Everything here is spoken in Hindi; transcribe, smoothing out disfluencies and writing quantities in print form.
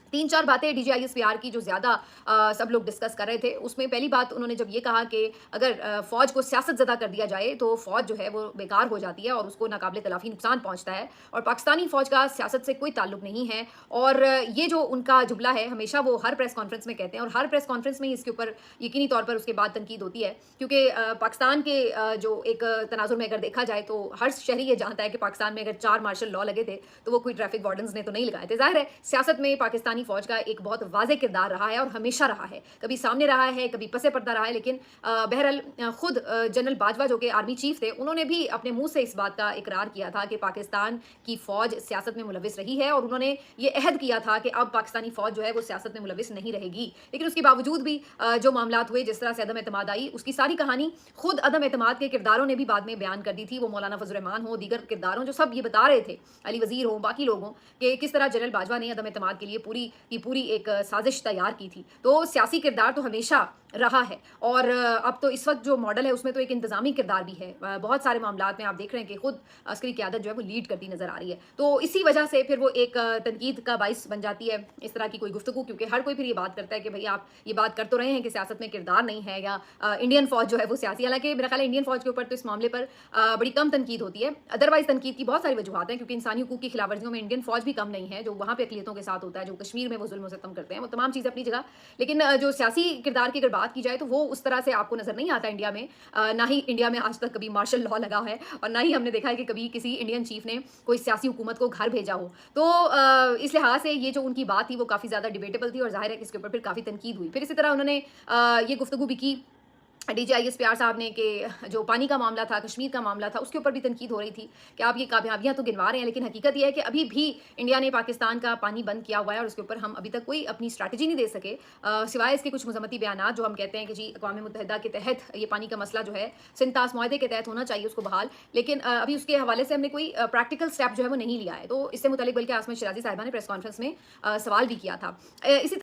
3-4 बातें डीजीआईएसपीआर की जो ज़्यादा सब लोग डिस्कस कर रहे थे, उसमें पहली बात उन्होंने जब ये कहा कि अगर फ़ौज को सियासत-ज़दा कर दिया जाए, तो फ़ौज जो है वो बेकार हो जाती है और उसको नाक़ाबिले तलाफ़ी नुकसान पहुँचता है और पाकिस्तानी फ़ौज का सियासत से कोई ताल्लुक नहीं है। और ये जो उनका जुमला है, हमेशा वो हर प्रेस कॉन्फ्रेंस में कहते हैं और हर प्रेस कॉन्फ्रेंस में इसके ऊपर यकीनी तौर पर उसके बाद तनकीद होती है, क्योंकि पाकिस्तान के जो एक तनाज़ुर में अगर देखा जाए, तो हर शहरी ये जानता है कि पाकिस्तान में अगर 4 मार्शल लॉ लगे थे, तो वो कोई ट्रैफ़िक वार्डन्स ने तो नहीं लगाए थे। ज़ाहिर है, सियासत में पाकिस्तानी फ़ौज का एक बहुत वाज़ेह किरदार रहा है और हमेशा रहा है। कभी सामने रहा है, कभी पसे पर्दा रहा है, लेकिन बहरहाल खुद जनरल बाजवा जो कि आर्मी चीफ थे, उन्होंने भी अपने मुँह से इस बात का इकरार किया था कि पाकिस्तान की फ़ौज सियासत में मुलविस रही है और उन्होंने ये अहद किया था कि अब पाकिस्तानी फ़ौज जो है वो सियासत में मुलविस नहीं रहेगी। लेकिन उसके बावजूद भी जो मामलात हुए, जिस तरह से अदम एतमाद आई, उसकी सारी कहानी खुद अदम एतमाद के किरदारों ने भी बाद में बयान कर दी थी। वो मौलाना फजल रहमान हो, दीगर किरदारों जो सब ये बता रहे थे, अली वज़ीर हो, बाकी लोग हों, कि किस तरह जनरल बाजवा ने अदम एतमाद के लिए पूरी की पूरी एक साजिश तैयार की थी। तो सियासी किरदार तो हमेशा रहा है और अब तो इस वक्त जो मॉडल है उसमें तो एक इंतज़ामी किरदार भी है। बहुत सारे मामलात में आप देख रहे हैं कि खुद अस्करी क़यादत जो है वो लीड करती नज़र आ रही है। तो इसी वजह से फिर वो एक तनकीद का बाइस बन जाती है इस तरह की कोई गुफ्तगू, क्योंकि हर कोई फिर ये बात करता है कि भई आप ये बात कर तो रहे हैं कि सियासत में किरदार नहीं है या इंडियन फ़ौज जो है वो सियासी, हालाँकि मेरा ख़्याल है इंडियन फ़ौज के ऊपर तो इस मामले पर बड़ी कम तनकीद होती है। अदरवाइज़ तनकीद की बहुत सारी वजूहात हैं, क्योंकि इंसानी हकूक़ की खिलाफवर्जियों में इंडियन फ़ौज भी कम नहीं है। जो वहाँ पे अक़लियतों के साथ होता है, जो कश्मीर में वो ज़ुल्म सितम करते हैं, वो तमाम चीज़ें अपनी जगह। लेकिन जो सियासी किरदार की अगर बात की जाए, तो वो उस तरह से आपको नज़र नहीं आता इंडिया में। ना ही इंडिया में आज तक कभी मार्शल लॉ लगा है और ना ही हमने देखा है कि कभी किसी इंडियन चीफ ने कोई सियासी हुकूमत को घर भेजा हो। तो इस लिहाज से ये जो उनकी बात थी वो काफ़ी ज़्यादा डिबेटेबल थी और ज़ाहिर है कि इसके ऊपर फिर काफ़ी तनकीद हुई। फिर इसी तरह उन्होंने ये गुफ्तगू भी की डीजीआईएसपीआर साहब ने, कि जो पानी का मामला था, कश्मीर का मामला था, उसके ऊपर भी तनकीद हो रही थी कि आप ये कामयाबियाँ तो गिनवा रहे हैं, लेकिन हकीकत ये है कि अभी भी इंडिया ने पाकिस्तान का पानी बंद किया हुआ है और उसके ऊपर हम अभी तक कोई अपनी स्ट्रैटेजी नहीं दे सके, सिवाय इसके कुछ मज़म्मती बयानात जो हम कहते हैं कि जी अक़वाम मुत्तहिदा के तहत ये पानी का मसला जो है सिंतास मुआहदे के तहत होना चाहिए उसको बहाल, लेकिन अभी उसके हवाले से हमने कोई प्रैक्टिकल स्टेप जो है वो नहीं लिया है। तो इससे मुतालिक बल्कि आसमा शराजी साहिबा ने प्रेस कॉन्फ्रेंस में सवाल भी किया था। इसी